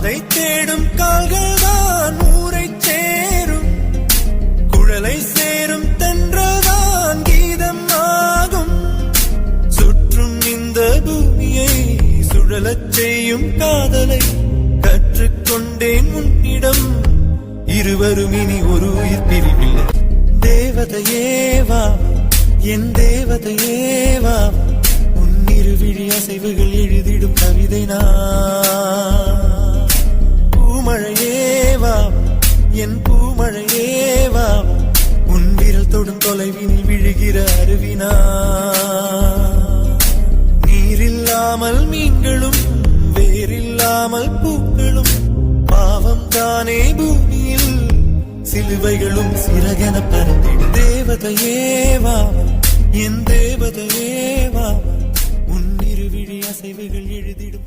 அதை தேடும் கால்கள் தான் ஊரை சேரும், குழலை சேரும் தென்றல்தான் கீதம் ஆகும். சுற்றும் இந்த பூமியை சுழலச் செய்யும் காதலை கற்றுக்கொண்டேன் உன்னிடம். இருவரும் இனி ஒரு உயிர் பிரிவில்லை. தேவதையேவா என் தேவதையேவா, உன் இருவிழி அசைவுகள் எழுதிடும் கவிதை நான். பூமழையேவா என் பூமழையேவா, உன் விரல் தொடும் தொலைவினில் விழுகிற அருவினா. நீரில்லாமல் மீன்களும் வேறில்லாமல் பூக்களும், பாவம் தானே பூமியில் சிலுவைகளும் சிறகென பறந்திடும். தேவதையேவா என் தேவதையேவா, உன் இருவிழி அசைவுகள் எழுதிடும்